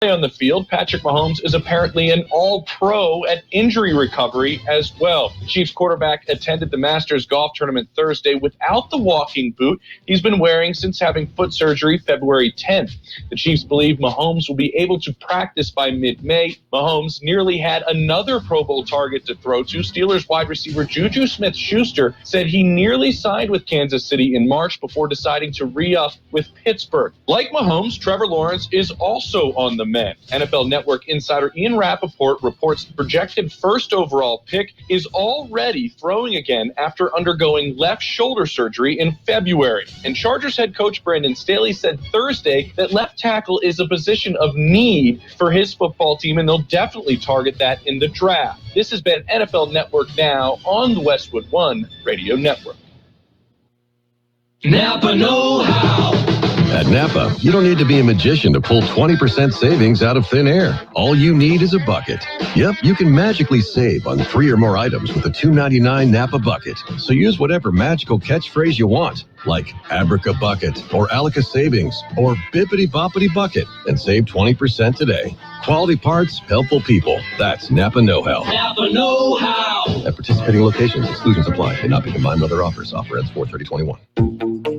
On the field, Patrick Mahomes is apparently an all-pro at injury recovery as well. The Chiefs quarterback attended the Masters golf tournament Thursday without the walking boot he's been wearing since having foot surgery February 10th. The Chiefs believe Mahomes will be able to practice by mid-May. Mahomes nearly had another Pro Bowl target to throw to. Steelers wide receiver Juju Smith-Schuster said he nearly signed with Kansas City in March before deciding to re-up with Pittsburgh. Like Mahomes, Trevor Lawrence is also on the men. NFL Network insider Ian Rappaport reports the projected first overall pick is already throwing again after undergoing left shoulder surgery in February. And Chargers head coach Brandon Staley said Thursday that left tackle is a position of need for his football team, and they'll definitely target that in the draft. This has been NFL Network Now on the Westwood One Radio Network. Napa know-how. At Napa, you don't need to be a magician to pull 20% savings out of thin air. All you need is a bucket. Yep, you can magically save on 3 or more items with a $2.99 Napa bucket. So use whatever magical catchphrase you want, like Abraca Bucket, or Alica Savings, or Bippity Boppity Bucket, and save 20% today. Quality parts, helpful people. That's Napa Know-How. Napa Know-How. At participating locations, exclusions apply. May not be combined with other offers. Offer ends 4/30/21.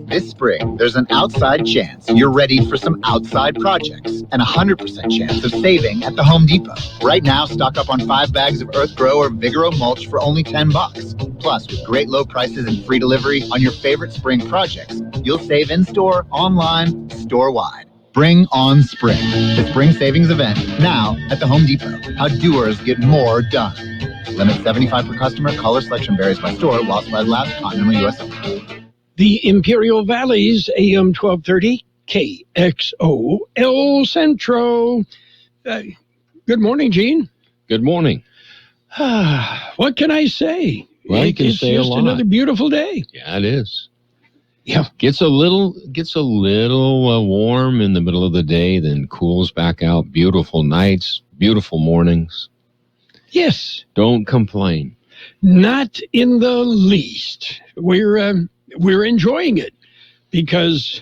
This spring, there's an outside chance you're ready for some outside projects and a 100% chance of saving at the Home Depot. Right now, stock up on 5 bags of Earth Grow or Vigoro mulch for only $10. Plus, with great low prices and free delivery on your favorite spring projects, you'll save in-store, online, store-wide. Bring on spring. The spring savings event now at the Home Depot. How doers get more done. Limit 75 per customer. Color selection varies by store. While supplies last. Continental U.S. The Imperial Valley's AM 1230 KXO El Centro. Good morning, Gene. Good morning. What can I say? Well, you can say a lot. It's just another beautiful day. Yeah, it is. Yeah, gets a little warm in the middle of the day, then cools back out. Beautiful nights, beautiful mornings. Yes. Don't complain. Not in the least. We're enjoying it because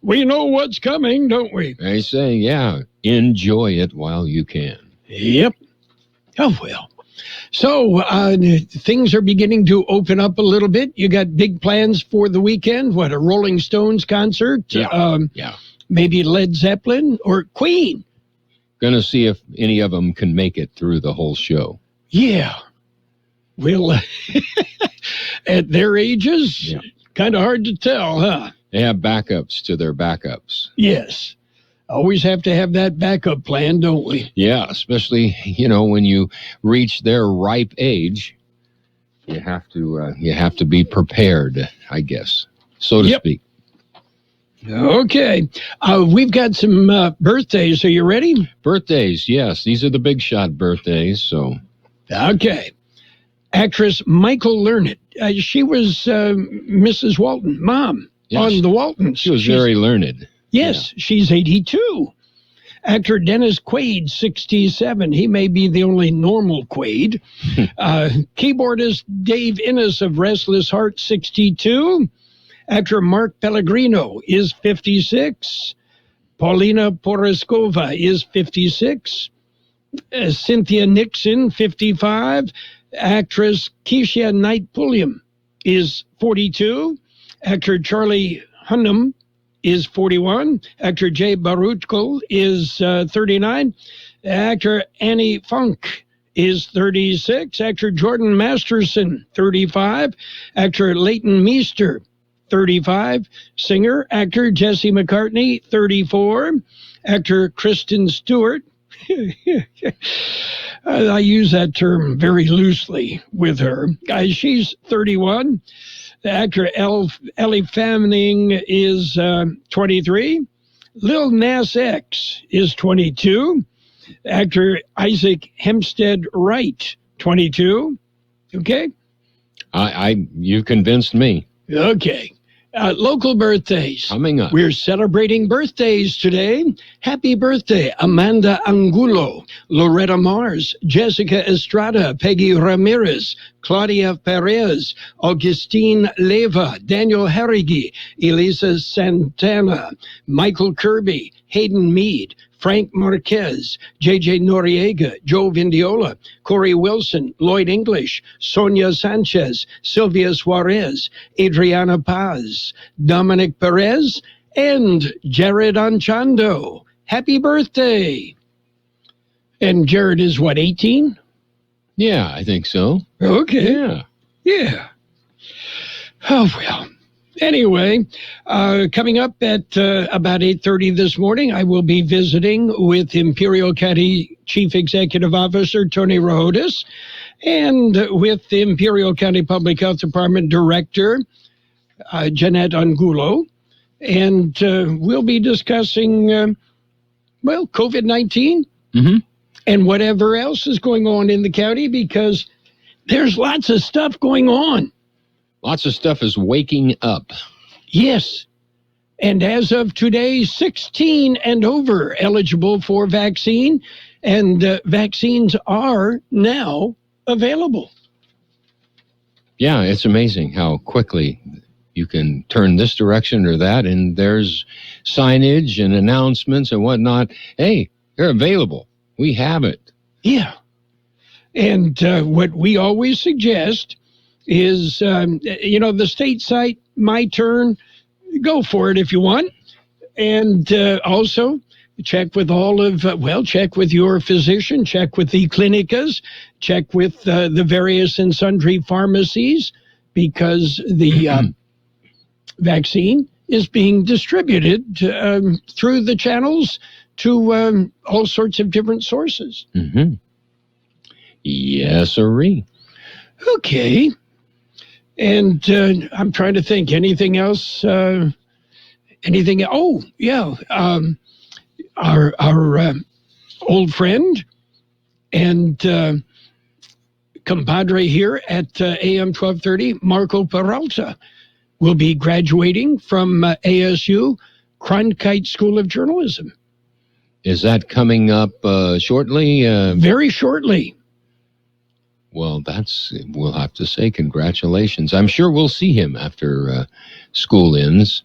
we know what's coming, don't we? I say, yeah, enjoy it while you can. Yep. Oh, well. So things are beginning to open up a little bit. You got big plans for the weekend. What, a Rolling Stones concert? Yeah. Maybe Led Zeppelin or Queen. Going to see if any of them can make it through the whole show. Yeah. Well, at their ages, kind of hard to tell, huh? They have backups to their backups. Yes. Always have to have that backup plan, don't we? Yeah, especially, when you reach their ripe age, you have to be prepared, I guess, so to speak. Okay. We've got some birthdays. Are you ready? Birthdays, yes. These are the big shot birthdays, so. Okay. Actress Michael Learned. She was Mrs. Walton, Mom, on the Waltons. She was very learned. Yes, she's 82. Actor Dennis Quaid, 67. He may be the only normal Quaid. Keyboardist Dave Innes of Restless Heart, 62. Actor Mark Pellegrino is 56. Paulina Poroskova is 56. Cynthia Nixon, 55. Actress Keisha Knight Pulliam is 42. Actor Charlie Hunnam is 41. Actor Jay Baruchko is 39. Actor Annie Funk is 36. Actor Jordan Masterson, 35. Actor Leighton Meester, 35. Singer, actor Jesse McCartney, 34. Actor Kristen Stewart. I use that term very loosely with her. She's 31. The actor Ellie Fanning is 23. Lil Nas X is 22. Actor Isaac Hempstead Wright, 22. Okay? You convinced me. Okay. Local birthdays. Coming up. We're celebrating birthdays today. Happy birthday, Amanda Angulo, Loretta Mars, Jessica Estrada, Peggy Ramirez, Claudia Perez, Augustine Leva, Daniel Harrigy, Elisa Santana, Michael Kirby, Hayden Mead, Frank Marquez, J.J. Noriega, Joe Vindiola, Corey Wilson, Lloyd English, Sonia Sanchez, Sylvia Suarez, Adriana Paz, Dominic Perez, and Jared Anchando. Happy birthday. And Jared is what, 18? Yeah, I think so. Okay. Yeah. Oh, well. Anyway, coming up at about 8:30 this morning, I will be visiting with Imperial County Chief Executive Officer Tony Rohodes and with the Imperial County Public Health Department Director Jeanette Angulo. And we'll be discussing, COVID-19 and whatever else is going on in the county, because there's lots of stuff going on. Lots of stuff is waking up. Yes. And as of today, 16 and over eligible for vaccine, and vaccines are now available. Yeah, it's amazing how quickly you can turn this direction or that, and there's signage and announcements and whatnot. Hey, they're available. We have it. Yeah. And what we always suggest is, the state site, My Turn, go for it if you want. And also check with check with your physician, check with the clinicas, check with the various and sundry pharmacies, because the vaccine is being distributed through the channels to all sorts of different sources. Mm-hmm. Yes, sirree. Okay. And I'm trying to think, anything else? Oh, yeah. Our old friend and compadre here at AM 1230, Marco Peralta, will be graduating from ASU Cronkite School of Journalism. Is that coming up shortly? Very shortly. Well, we'll have to say congratulations. I'm sure we'll see him after school ends.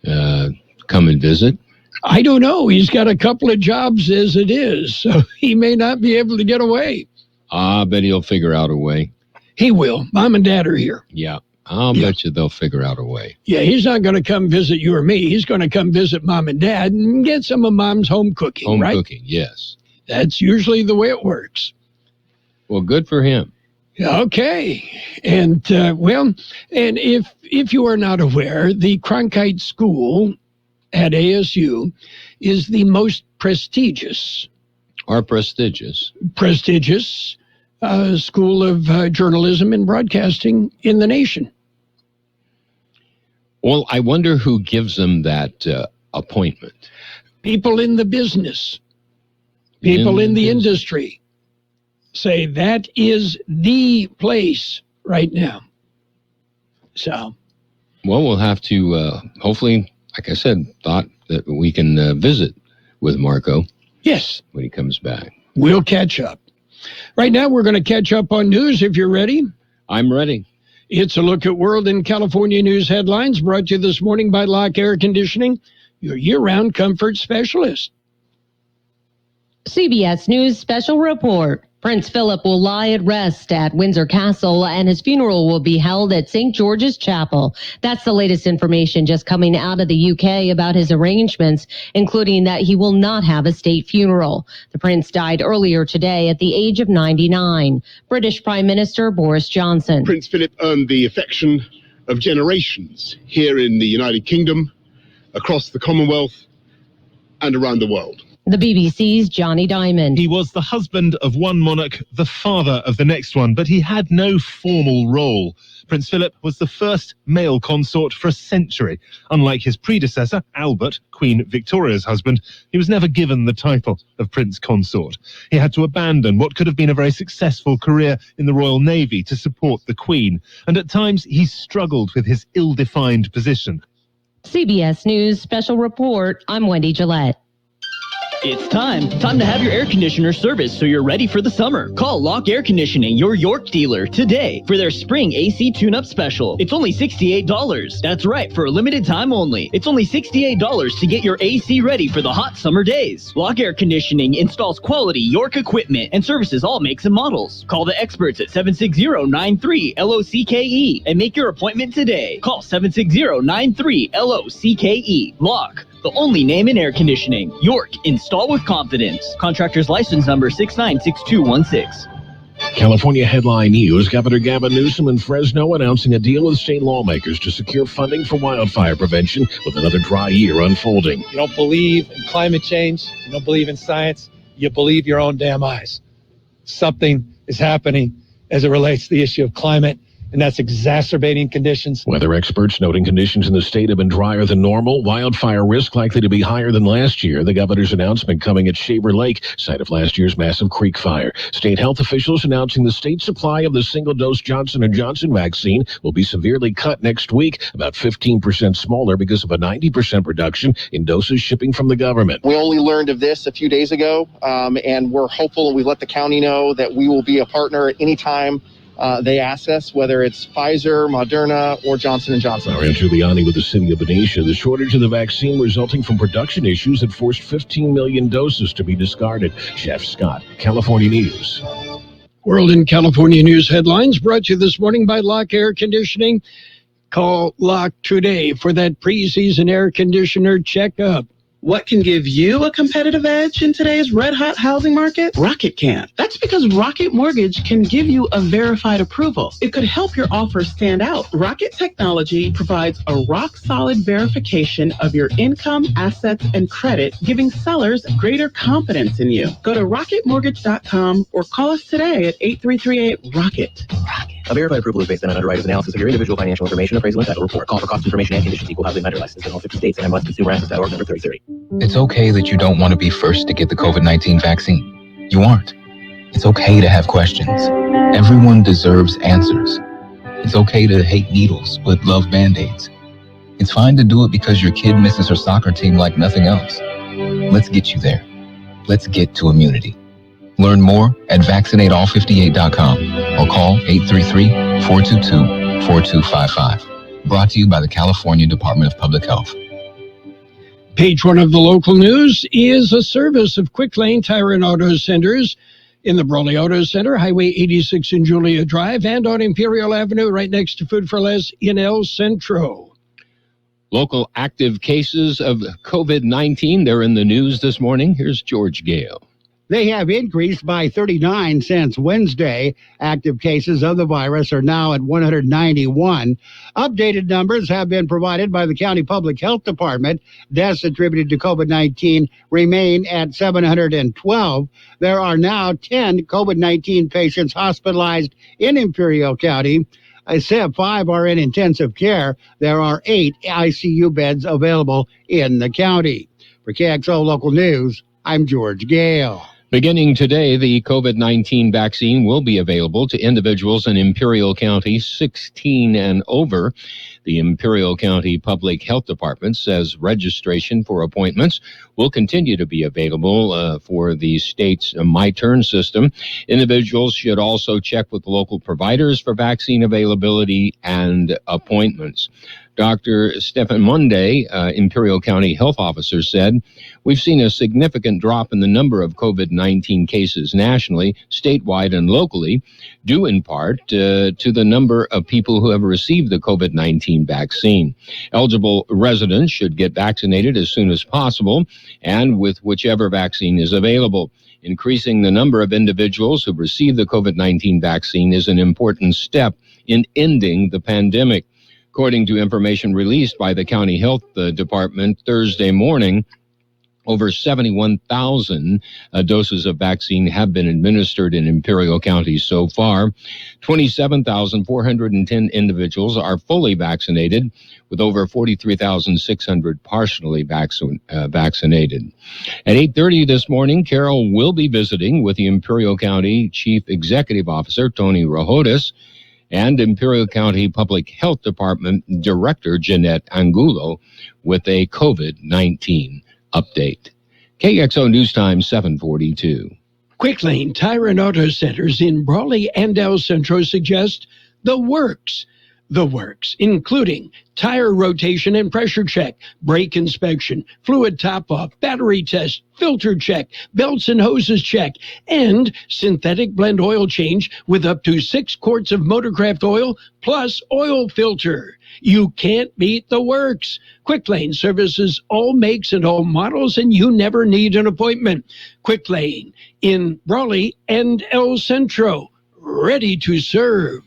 Come and visit. I don't know. He's got a couple of jobs as it is, so he may not be able to get away. I bet he'll figure out a way. He will. Mom and Dad are here. Yeah, I'll bet you they'll figure out a way. Yeah, he's not going to come visit you or me. He's going to come visit Mom and Dad and get some of Mom's home cooking, right? Home cooking, yes. That's usually the way it works. Well, good for him. Okay. And, and if you are not aware, the Cronkite School at ASU is the most prestigious school of journalism and broadcasting in the nation. Well, I wonder who gives them that appointment. People in the business, people in the industry say that is the place right now. So, well, we'll have to hopefully, like I said, thought that we can visit with Marco. Yes. When he comes back. We'll catch up. Right now, we're going to catch up on news if you're ready. I'm ready. It's a look at world and California news headlines brought to you this morning by Lock Air Conditioning, your year-round comfort specialist. CBS News Special Report. Prince Philip will lie at rest at Windsor Castle, and his funeral will be held at St. George's Chapel. That's the latest information just coming out of the UK about his arrangements, including that he will not have a state funeral. The prince died earlier today at the age of 99. British Prime Minister Boris Johnson. Prince Philip earned the affection of generations here in the United Kingdom, across the Commonwealth, and around the world. The BBC's Johnny Diamond. He was the husband of one monarch, the father of the next one, but he had no formal role. Prince Philip was the first male consort for a century. Unlike his predecessor, Albert, Queen Victoria's husband, he was never given the title of Prince Consort. He had to abandon what could have been a very successful career in the Royal Navy to support the Queen, and at times he struggled with his ill-defined position. CBS News Special Report. I'm Wendy Gillette. It's time to have your air conditioner serviced so you're ready for the summer. Call Lock Air Conditioning, your York dealer, today for their spring AC tune-up special. It's only $68. That's right, for a limited time only. It's only $68 to get your AC ready for the hot summer days. Lock Air Conditioning installs quality York equipment and services all makes and models. Call the experts at 760-93-LOCKE and make your appointment today. Call 760-93-LOCKE. Lock, the only name in air conditioning. York, install with confidence. Contractor's license number 696216. California headline news: Governor Gavin Newsom in Fresno announcing a deal with state lawmakers to secure funding for wildfire prevention with another dry year unfolding. You don't believe in climate change, you don't believe in science, you believe your own damn eyes. Something is happening as it relates to the issue of climate, and that's exacerbating conditions. Weather experts noting conditions in the state have been drier than normal. Wildfire risk likely to be higher than last year. The governor's announcement coming at Shaver Lake, site of last year's massive creek fire. State health officials announcing the state supply of the single-dose Johnson & Johnson vaccine will be severely cut next week, about 15% smaller because of a 90% reduction in doses shipping from the government. We only learned of this a few days ago, and we're hopeful, and we let the county know that we will be a partner at any time they ask us, whether it's Pfizer, Moderna, or Johnson & Johnson. Our Giuliani with the city of Benicia. The shortage of the vaccine resulting from production issues had forced 15 million doses to be discarded. Jeff Scott, California News. World in California News headlines brought to you this morning by Lock Air Conditioning. Call Lock today for that preseason air conditioner checkup. What can give you a competitive edge in today's red-hot housing market? Rocket can. That's because Rocket Mortgage can give you a verified approval. It could help your offer stand out. Rocket Technology provides a rock-solid verification of your income, assets, and credit, giving sellers greater confidence in you. Go to rocketmortgage.com or call us today at 8338-ROCKET. A verified approval is based on an underwriter's analysis of your individual financial information, appraisal, and title report. Call for cost information and conditions. Equal housing lender license in all 50 states and MLSConsumerAccess.org number 3030. It's okay that you don't want to be first to get the COVID-19 vaccine. You aren't. It's okay to have questions. Everyone deserves answers. It's okay to hate needles but love Band-Aids. It's fine to do it because your kid misses her soccer team like nothing else. Let's get you there. Let's get to immunity. Learn more at vaccinateall58.com or call 833-422-4255. Brought to you by the California Department of Public Health. Page one of the local news is a service of Quick Lane Tire and Auto Centers in the Brawley Auto Center, Highway 86 in Julia Drive, and on Imperial Avenue right next to Food for Less in El Centro. Local active cases of COVID-19, they're in the news this morning. Here's George Gale. They have increased by 39 since Wednesday. Active cases of the virus are now at 191. Updated numbers have been provided by the County Public Health Department. Deaths attributed to COVID-19 remain at 712. There are now 10 COVID-19 patients hospitalized in Imperial County. 5 are in intensive care. There are 8 ICU beds available in the county. For KXO Local News, I'm George Gale. Beginning today, the COVID-19 vaccine will be available to individuals in Imperial County 16 and over. The Imperial County Public Health Department says registration for appointments will continue to be available for the state's My Turn system. Individuals should also check with local providers for vaccine availability and appointments. Dr. Stephen Monday, Imperial County Health Officer, said, "We've seen a significant drop in the number of COVID-19 cases nationally, statewide, and locally, due in part to the number of people who have received the COVID-19 vaccine. Eligible residents should get vaccinated as soon as possible and with whichever vaccine is available. Increasing the number of individuals who receive the COVID-19 vaccine is an important step in ending the pandemic." According to information released by the County Health Department Thursday morning, over 71,000 doses of vaccine have been administered in Imperial County so far. 27,410 individuals are fully vaccinated, with over 43,600 partially vaccinated. At 8:30 this morning, Carroll will be visiting with the Imperial County Chief Executive Officer, Tony Rojotis, and Imperial County Public Health Department Director Jeanette Angulo with a COVID-19 update. KXO News Time 742. Quick Lane Tire and Auto Centers in Brawley and El Centro suggest the works. The works, including tire rotation and pressure check, brake inspection, fluid top-off, battery test, filter check, belts and hoses check, and synthetic blend oil change with up to 6 quarts of Motorcraft oil plus oil filter. You can't beat the works. Quick Lane services all makes and all models, and you never need an appointment. Quick Lane in Brawley and El Centro, ready to serve.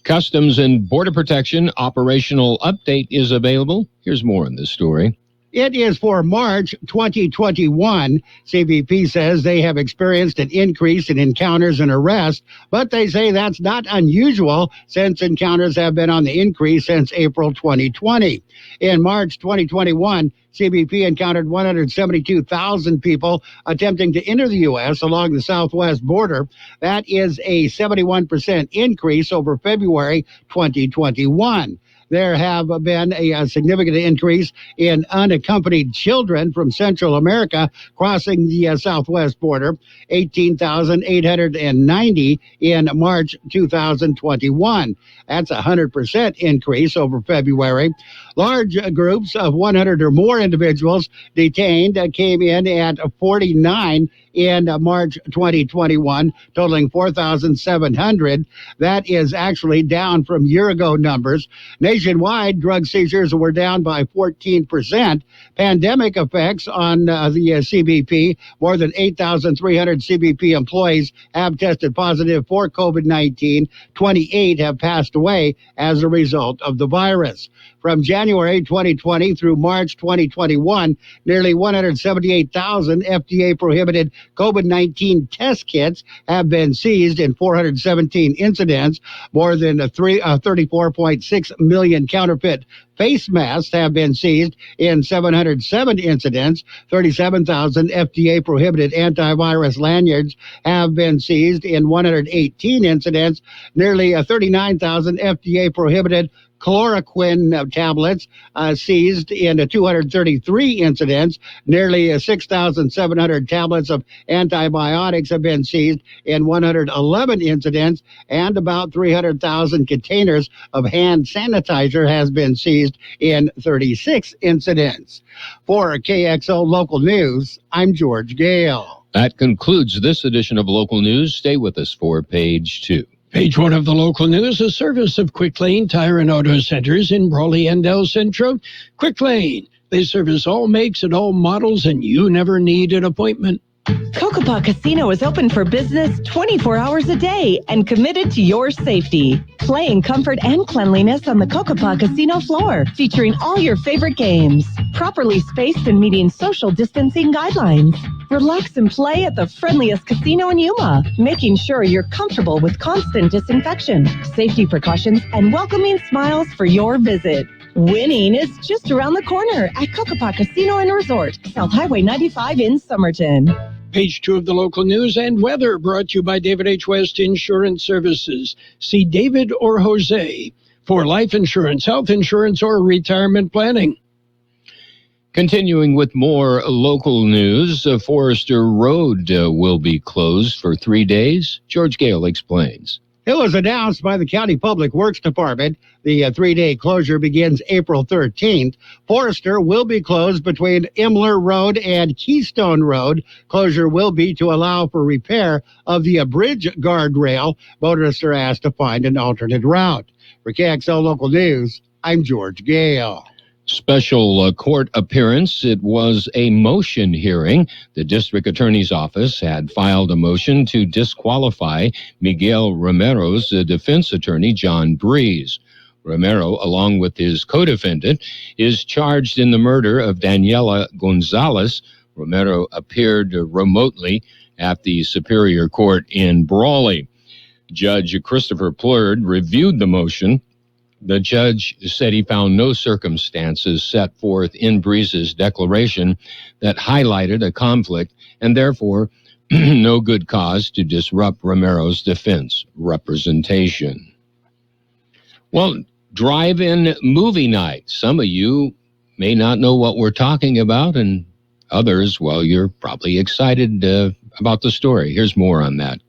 Customs and Border Protection operational update is available. Here's more on this story. It is for March 2021. CBP says they have experienced an increase in encounters and arrests, but they say that's not unusual since encounters have been on the increase since April 2020. In March 2021, CBP encountered 172,000 people attempting to enter the U.S. along the southwest border. That is a 71% increase over February 2021. There have been a significant increase in unaccompanied children from Central America crossing the southwest border, 18,890 in March 2021. That's a 100% increase over February. Large groups of 100 or more individuals detained came in at 49 in March 2021, totaling 4,700. That is actually down from year-ago numbers. Nationwide, drug seizures were down by 14%. Pandemic effects on the CBP, more than 8,300 CBP employees have tested positive for COVID-19. 28 have passed away as a result of the virus. From January 2020 through March 2021, nearly 178,000 FDA-prohibited COVID-19 test kits have been seized in 417 incidents. More than 34.6 million counterfeit face masks have been seized in 707 incidents. 37,000 FDA-prohibited antivirus lanyards have been seized in 118 incidents. Nearly 39,000 FDA-prohibited chloroquine tablets seized in 233 incidents. Nearly 6,700 tablets of antibiotics have been seized in 111 incidents, and about 300,000 containers of hand sanitizer has been seized in 36 incidents. For KXO Local News, I'm George Gale. That concludes this edition of Local News. Stay with us for Page 2. Page 1 of the local news, a service of Quick Lane Tire and Auto Centers in Brawley and El Centro. Quick Lane, they service all makes and all models, and you never need an appointment. Cocopah Casino is open for business 24 hours a day and committed to your safety. Play in comfort and cleanliness on the Cocopah Casino floor, featuring all your favorite games, properly spaced and meeting social distancing guidelines. Relax and play at the friendliest casino in Yuma, making sure you're comfortable with constant disinfection, safety precautions, and welcoming smiles for your visit. Winning is just around the corner at Cocopah Casino and Resort, South Highway 95 in Somerton. Page 2 of the local news and weather brought to you by David H. West Insurance Services. See David or Jose for life insurance, health insurance, or retirement planning. Continuing with more local news, Forester Road will be closed for 3 days. George Gale explains. It was announced by the County Public Works Department. The 3-day closure begins April 13th. Forester will be closed between Imler Road and Keystone Road. Closure will be to allow for repair of the bridge guardrail. Motorists are asked to find an alternate route. For KXL Local News, I'm George Gale. Special court appearance. It was a motion hearing. The district attorney's office had filed a motion to disqualify Miguel Romero's defense attorney, John Breeze. Romero, along with his co-defendant, is charged in the murder of Daniela Gonzalez. Romero appeared remotely at the Superior Court in Brawley. Judge Christopher Plurd reviewed the motion. The judge said he found no circumstances set forth in Breeze's declaration that highlighted a conflict and therefore no good cause to disrupt Romero's defense representation. Well, drive-in movie night. Some of you may not know what we're talking about, and Others, well, you're probably excited about the story. Here's more on that.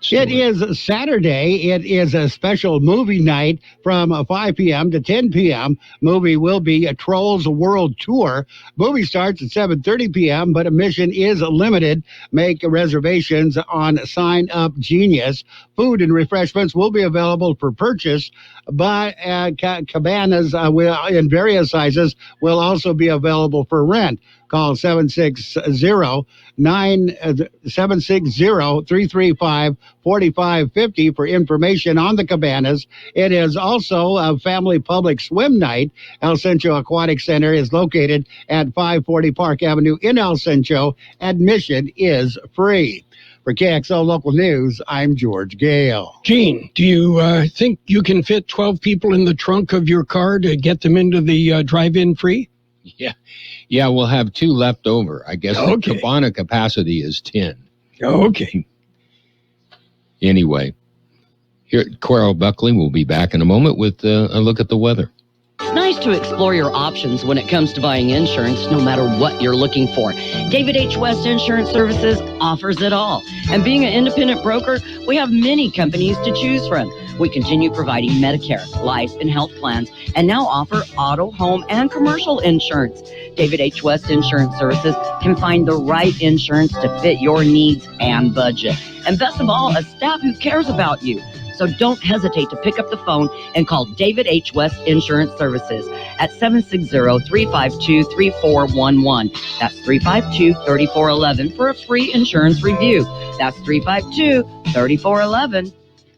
It is Saturday. It is a special movie night from 5 p.m. to 10 p.m. Movie will be a Trolls World Tour. Movie starts at 7:30 p.m., but admission is limited. Make reservations on Sign Up Genius. Food and refreshments will be available for purchase, but cabanas in various sizes will also be available for rent. Call 760-335-4550 for information on the cabanas. It is also a family public swim night. El Centro Aquatic Center is located at 540 Park Avenue in El Centro. Admission is free. For KXO Local News, I'm George Gale. Gene, do you think you can fit 12 people in the trunk of your car to get them into the drive-in free? Yeah, we'll have 2 left over. I guess the cabana capacity is 10. Okay. Anyway, here at Carroll Buckley, we'll be back in a moment with a look at the weather. It's nice to explore your options when it comes to buying insurance, no matter what you're looking for. David H. West Insurance Services offers it all. And being an independent broker, we have many companies to choose from. We continue providing Medicare, life, and health plans, and now offer auto, home, and commercial insurance. David H. West Insurance Services can find the right insurance to fit your needs and budget. And best of all, a staff who cares about you. So don't hesitate to pick up the phone and call David H. West Insurance Services at 760-352-3411. That's 352-3411 for a free insurance review. That's 352-3411.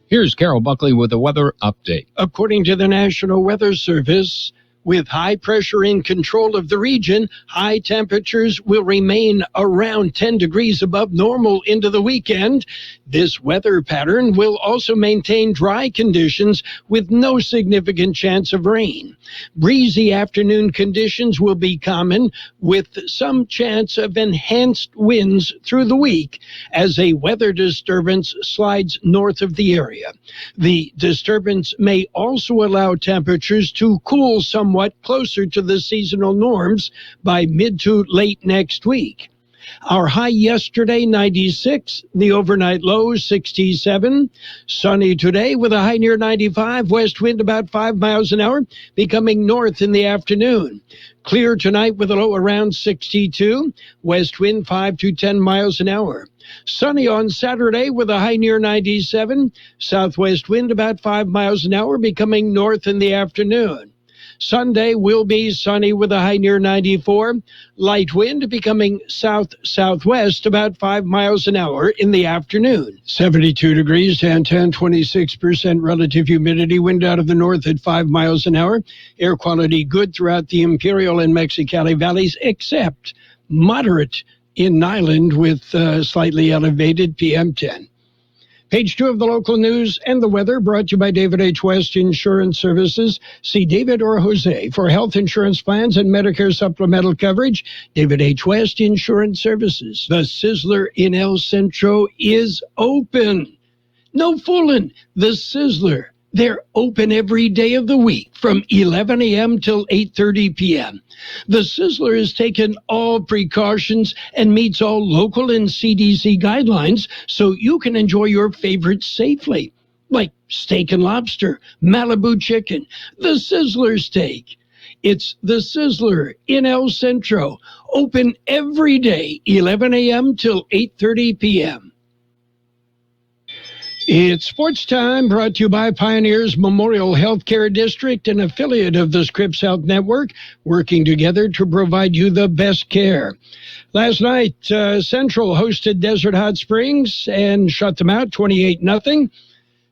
Here's Carroll Buckley with a weather update. According to the National Weather Service, with high pressure in control of the region, high temperatures will remain around 10 degrees above normal into the weekend. This weather pattern will also maintain dry conditions with no significant chance of rain. Breezy afternoon conditions will be common with some chance of enhanced winds through the week as a weather disturbance slides north of the area. The disturbance may also allow temperatures to cool somewhat closer to the seasonal norms by mid to late next week. Our high yesterday, 96. The overnight low, 67. Sunny today with a high near 95. West wind about 5 miles an hour, becoming north in the afternoon. Clear tonight with a low around 62. West wind 5 to 10 miles an hour. Sunny on Saturday with a high near 97. Southwest wind about 5 miles an hour, becoming north in the afternoon. Sunday will be sunny with a high near 94. Light wind becoming south-southwest about 5 miles an hour in the afternoon. 72 degrees, downtown, 26% relative humidity. Wind out of the north at 5 miles an hour. Air quality good throughout the Imperial and Mexicali valleys, except moderate in Nyland with slightly elevated PM10. Page 2 of the local news and the weather brought to you by David H. West Insurance Services. See David or Jose for health insurance plans and Medicare supplemental coverage. David H. West Insurance Services. The Sizzler in El Centro is open. No fooling. The Sizzler. They're open every day of the week from 11 a.m. till 8:30 p.m. The Sizzler has taken all precautions and meets all local and CDC guidelines so you can enjoy your favorites safely, like steak and lobster, Malibu chicken, the Sizzler steak. It's the Sizzler in El Centro, open every day, 11 a.m. till 8:30 p.m. It's sports time, brought to you by Pioneers Memorial Healthcare District, an affiliate of the Scripps Health Network, working together to provide you the best care. Last night, Central hosted Desert Hot Springs and shut them out 28-0.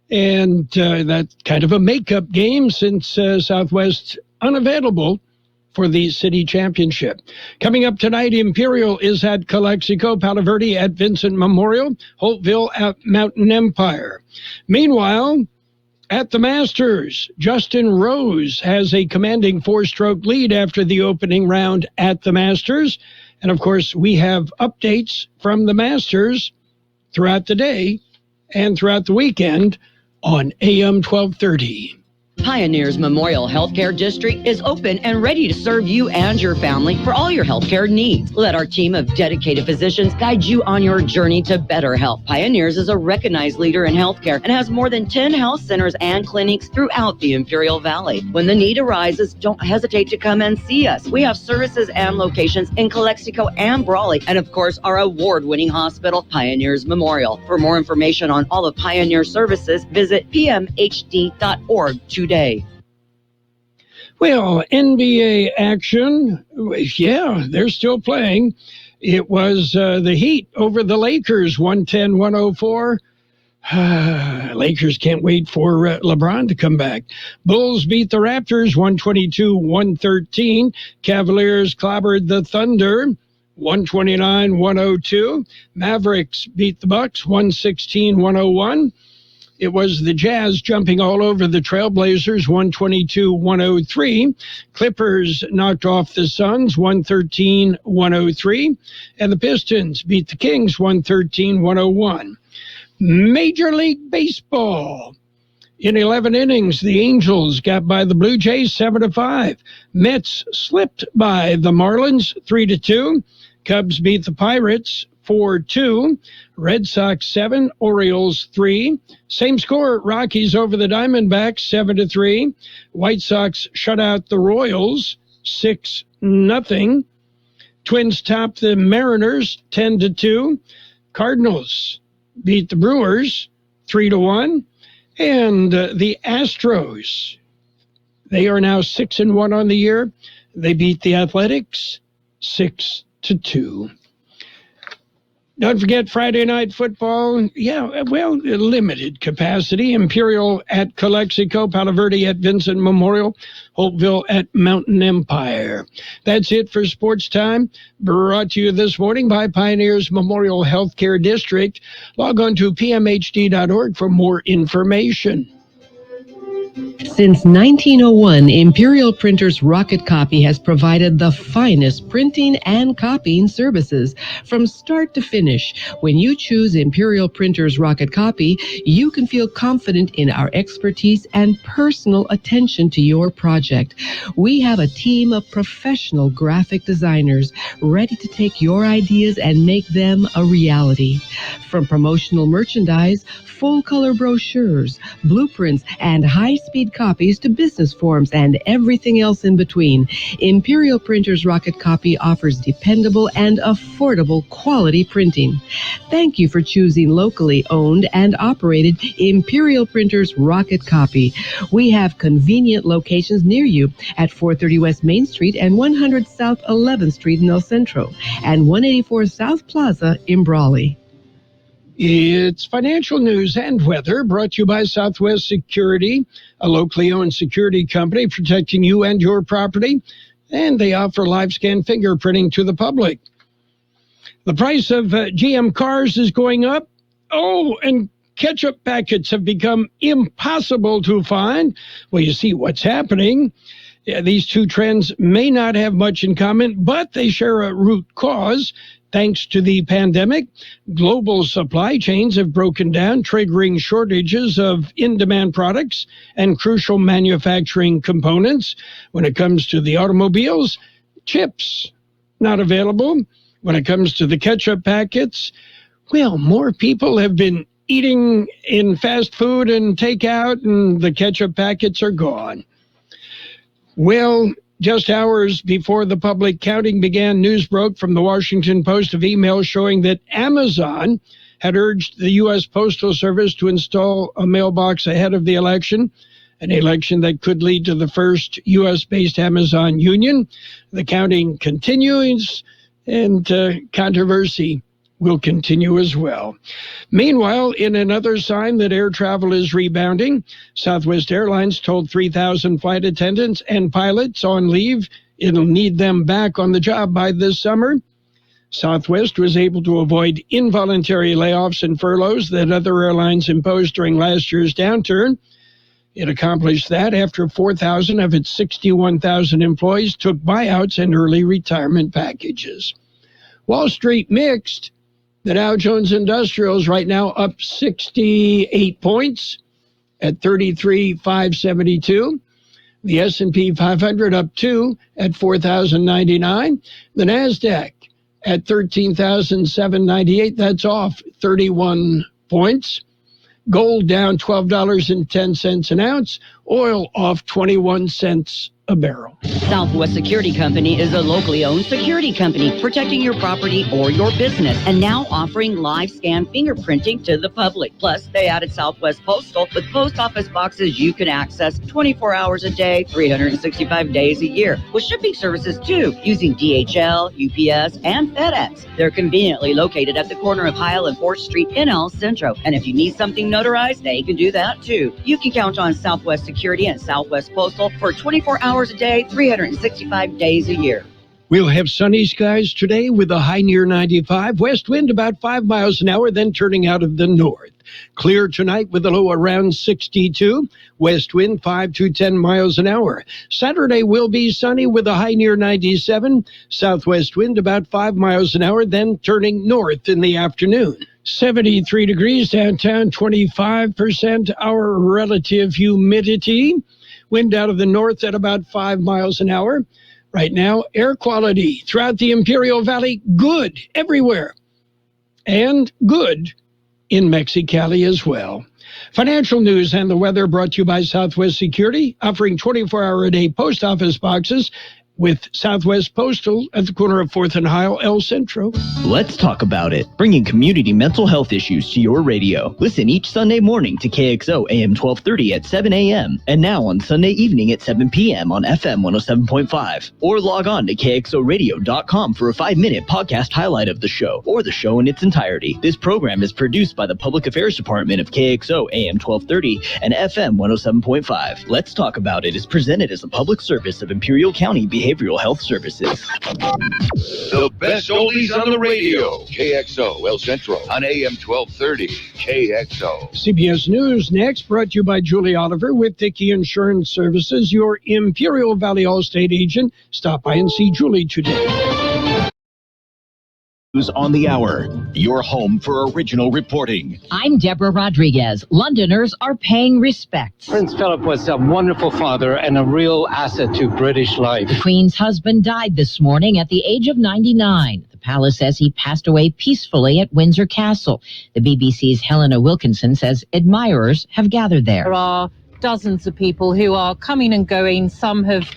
And that's kind of a makeup game since Southwest unavailable for the city championship. Coming up tonight, Imperial is at Calexico, Palo Verde at Vincent Memorial, Holtville at Mountain Empire. Meanwhile, at the Masters, Justin Rose has a commanding 4-stroke lead after the opening round at the Masters. And of course, we have updates from the Masters throughout the day and throughout the weekend on AM 1230. Pioneers Memorial Healthcare District is open and ready to serve you and your family for all your healthcare needs. Let our team of dedicated physicians guide you on your journey to better health. Pioneers is a recognized leader in healthcare and has more than 10 health centers and clinics throughout the Imperial Valley. When the need arises, don't hesitate to come and see us. We have services and locations in Calexico and Brawley, and of course, our award-winning hospital, Pioneers Memorial. For more information on all of Pioneer services, visit pmhd.org today. Well, NBA action, yeah, they're still playing. It was the Heat over the Lakers, 110-104. Lakers can't wait for LeBron to come back. Bulls beat the Raptors, 122-113. Cavaliers clobbered the Thunder, 129-102. Mavericks beat the Bucks, 116-101. It was the Jazz jumping all over the Trailblazers, 122-103. Clippers knocked off the Suns, 113-103. And the Pistons beat the Kings, 113-101. Major League Baseball. In 11 innings, the Angels got by the Blue Jays 7-5. Mets slipped by the Marlins 3-2. Cubs beat the Pirates 4-2. Red Sox 7, Orioles 3. Same score, Rockies over the Diamondbacks 7-3. White Sox shut out the Royals 6-0. Twins topped the Mariners 10-2. Cardinals beat the Brewers 3-1. And the Astros, they are now 6-1 on the year. They beat the Athletics 6-2. Don't forget Friday night football. Yeah, well, limited capacity. Imperial at Calexico, Palo Verde at Vincent Memorial, Hopeville at Mountain Empire. That's it for Sports Time, brought to you this morning by Pioneers Memorial Healthcare District. Log on to pmhd.org for more information. Since 1901, Imperial Printers Rocket Copy has provided the finest printing and copying services from start to finish. When you choose Imperial Printers Rocket Copy, you can feel confident in our expertise and personal attention to your project. We have a team of professional graphic designers ready to take your ideas and make them a reality. From promotional merchandise, full-color brochures, blueprints, and high-speed copies to business forms and everything else in between, Imperial Printers Rocket Copy offers dependable and affordable quality printing. Thank you for choosing locally owned and operated Imperial Printers Rocket Copy. We have convenient locations near you at 430 West Main Street and 100 South 11th Street in El Centro and 184 South Plaza in Brawley. It's financial news and weather brought to you by Southwest Security, a locally owned security company protecting you and your property, and they offer live scan fingerprinting to the public. The price of GM cars is going up. Oh, and ketchup packets have become impossible to find. Well, you see what's happening. These two trends may not have much in common, but they share a root cause. Thanks to the pandemic, global supply chains have broken down, triggering shortages of in-demand products and crucial manufacturing components. When it comes to the automobiles, chips not available. When it comes to the ketchup packets, well, more people have been eating in fast food and takeout, and the ketchup packets are gone. Well, just hours before the public counting began, news broke from the Washington Post of emails showing that Amazon had urged the U.S. Postal Service to install a mailbox ahead of the election, an election that could lead to the first U.S.-based Amazon union. The counting continues, and controversy will continue as well. Meanwhile, in another sign that air travel is rebounding, Southwest Airlines told 3,000 flight attendants and pilots on leave it'll need them back on the job by this summer. Southwest was able to avoid involuntary layoffs and furloughs that other airlines imposed during last year's downturn. It accomplished that after 4,000 of its 61,000 employees took buyouts and early retirement packages. Wall Street mixed. The Dow Jones Industrials right now up 68 points. at 33,572. The S&P 500 up 2 at 4,099. The NASDAQ at 13,798. That's off 31 points. Gold down $12.10 an ounce. Oil off 21 cents a barrel. Southwest Security Company is a locally owned security company protecting your property or your business, and now offering live scan fingerprinting to the public. Plus, they added Southwest Postal with post office boxes you can access 24 hours a day, 365 days a year, with shipping services too, using DHL, UPS, and FedEx. They're conveniently located at the corner of Heil and 4th Street in El Centro, and if you need something notarized, they can do that too. You can count on Southwest Security and Southwest Postal for 24 hours a day, 365 days a year. We'll have sunny skies today with a high near 95. West wind about 5 miles an hour, then turning out of the north. Clear tonight with a low around 62. West wind 5 to 10 miles an hour. Saturday will be sunny with a high near 97. Southwest wind about 5 miles an hour, then turning north in the afternoon. 73 degrees downtown, 25% our relative humidity. Wind out of the north at about 5 miles an hour. Right now, air quality throughout the Imperial Valley, good everywhere. And good in Mexicali as well. Financial news and the weather brought to you by Southwest Security, offering 24-hour-a-day post office boxes with Southwest Postal at the corner of 4th and Heil, El Centro. Let's talk about it. Bringing community mental health issues to your radio. Listen each Sunday morning to KXO AM 1230 at 7 a.m. and now on Sunday evening at 7 p.m. on FM 107.5. Or log on to KXORadio.com for a 5-minute podcast highlight of the show or the show in its entirety. This program is produced by the Public Affairs Department of KXO AM 1230 and FM 107.5. Let's Talk About It is presented as a public service of Imperial County Behavioral Health Services. The best oldies on the radio. KXO El Centro on AM 1230. KXO. CBS News next, brought to you by Julie Oliver with Dickey Insurance Services, your Imperial Valley Allstate agent. Stop by and see Julie today. On the hour, your home for original reporting. I'm Deborah Rodriguez. Londoners are paying respect. Prince Philip was a wonderful father and a real asset to British life. The Queen's husband died this morning at the age of 99. The palace says he passed away peacefully at Windsor Castle. The BBC's Helena Wilkinson says admirers have gathered there. There are dozens of people who are coming and going. Some have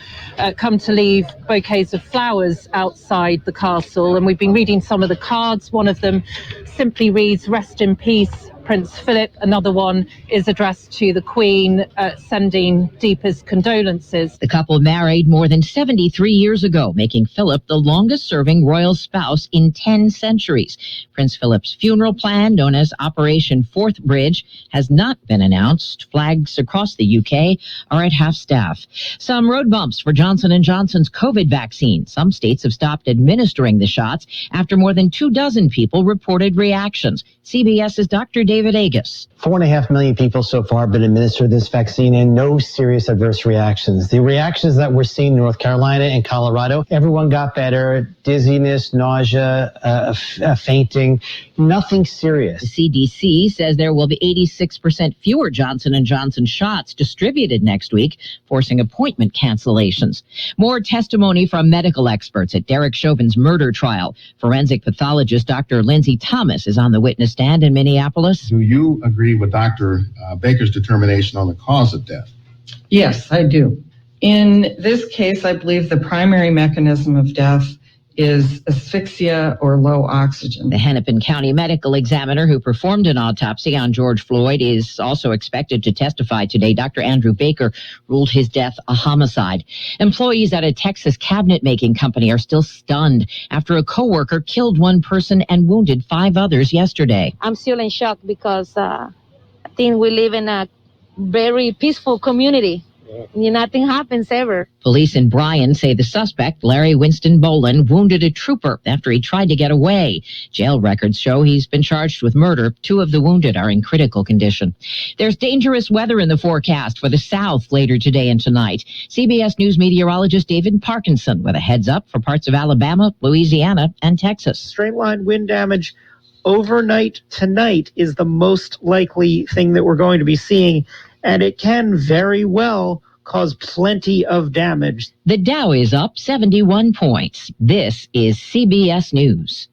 come to leave bouquets of flowers outside the castle, and we've been reading some of the cards. One of them simply reads, "Rest in peace, Prince Philip." Another one is addressed to the Queen, sending deepest condolences. The couple married more than 73 years ago, making Philip the longest-serving royal spouse in 10 centuries. Prince Philip's funeral plan, known as Operation Fourth Bridge, has not been announced. Flags across the UK are at half-staff. Some road bumps for Johnson & Johnson's COVID vaccine. Some states have stopped administering the shots after more than 24 people reported reactions. CBS's Dr. David Agus. 4.5 million people so far have been administered this vaccine and no serious adverse reactions. The reactions that we're seeing in North Carolina and Colorado, everyone got better, dizziness, nausea, fainting, nothing serious. The CDC says there will be 86% fewer Johnson & Johnson shots distributed next week, forcing appointment cancellations. More testimony from medical experts at Derek Chauvin's murder trial. Forensic pathologist Dr. Lindsay Thomas is on the witness stand in Minneapolis. Do you agree with Dr. Baker's determination on the cause of death? Yes, I do. In this case, I believe the primary mechanism of death is asphyxia or low oxygen. The Hennepin County medical examiner who performed an autopsy on George Floyd is also expected to testify today. Dr. Andrew Baker ruled his death a homicide. Employees at a Texas cabinet-making company are still stunned after a coworker killed one person and wounded 5 others yesterday. I'm still in shock because I think we live in a very peaceful community. Nothing happens ever. Police in Bryan say the suspect, Larry Winston Boland, wounded a trooper after he tried to get away. Jail records show he's been charged with murder. 2 of the wounded are in critical condition. There's dangerous weather in the forecast for the South later today and tonight. CBS News meteorologist David Parkinson with a heads up for parts of Alabama, Louisiana, and Texas. Straight line wind damage overnight tonight is the most likely thing that we're going to be seeing and it can very well cause plenty of damage. The Dow is up 71 points. This is CBS News.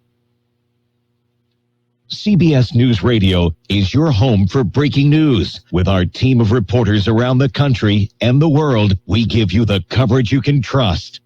CBS News Radio is your home for breaking news. With our team of reporters around the country and the world, we give you the coverage you can trust.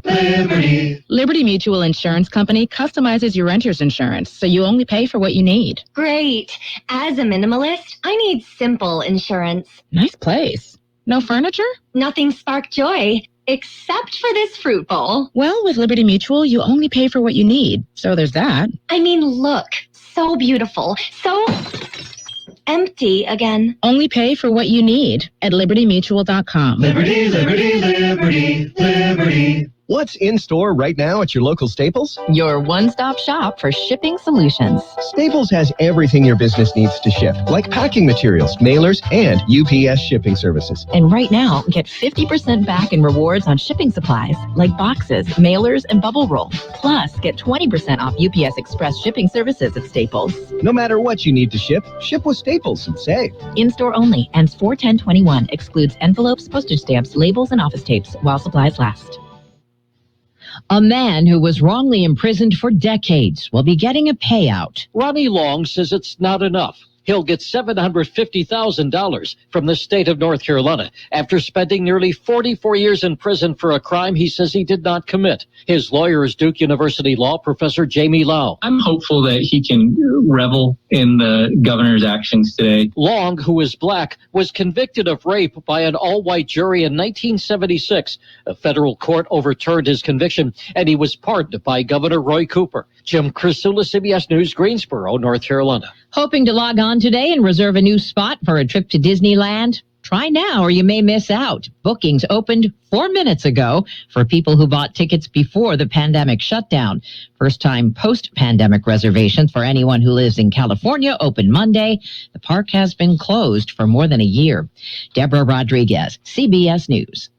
Liberty Mutual Insurance Company customizes your renter's insurance, so you only pay for what you need. Great. As a minimalist, I need simple insurance. Nice place. No furniture? Nothing spark joy, except for this fruit bowl. Well, with Liberty Mutual, you only pay for what you need, so there's that. I mean, look. So beautiful. So empty again. Only pay for what you need at libertymutual.com. Liberty, liberty, liberty, liberty. What's in store right now at your local Staples? Your one-stop shop for shipping solutions. Staples has everything your business needs to ship, like packing materials, mailers, and UPS shipping services. And right now, get 50% back in rewards on shipping supplies, like boxes, mailers, and bubble wrap. Plus, get 20% off UPS Express shipping services at Staples. No matter what you need to ship with Staples and save. In-store only, ends 4/10/21, excludes envelopes, postage stamps, labels, and office tapes, while supplies last. A man who was wrongly imprisoned for decades will be getting a payout. Ronnie Long says it's not enough. He'll get $750,000 from the state of North Carolina after spending nearly 44 years in prison for a crime he says he did not commit. His lawyer is Duke University law professor Jamie Lau. I'm hopeful that he can revel in the governor's actions today. Long, who is black, was convicted of rape by an all-white jury in 1976. A federal court overturned his conviction, and he was pardoned by Governor Roy Cooper. Jim Crisula, CBS News, Greensboro, North Carolina. Hoping to log on today and reserve a new spot for a trip to Disneyland? Try now or you may miss out. Bookings opened 4 minutes ago for people who bought tickets before the pandemic shutdown. First-time post-pandemic reservations for anyone who lives in California open Monday. The park has been closed for more than a year. Deborah Rodriguez, CBS News.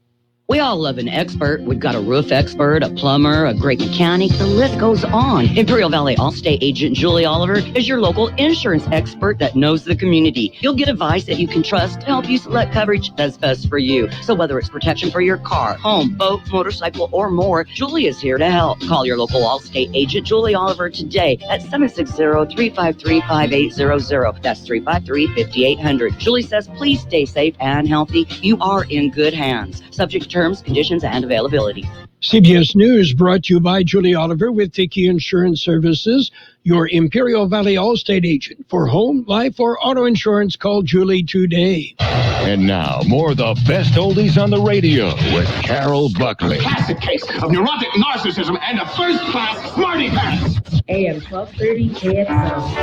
We all love an expert. We've got a roof expert, a plumber, a great mechanic. The list goes on. Imperial Valley Allstate agent Julie Oliver is your local insurance expert that knows the community. You'll get advice that you can trust to help you select coverage that's best for you. So whether it's protection for your car, home, boat, motorcycle, or more, Julie is here to help. Call your local Allstate agent Julie Oliver today at 760-353-5800. That's 353-5800. Julie says, please stay safe and healthy. You are in good hands. Subject to terms, conditions, and availability. CBS News brought to you by Julie Oliver with Dickey Insurance Services, your Imperial Valley Allstate agent. For home, life, or auto insurance, call Julie today. And now, more of the best oldies on the radio with Carroll Buckley. Classic case of neurotic narcissism and a first-class smarty pants. AM 1230 KXO.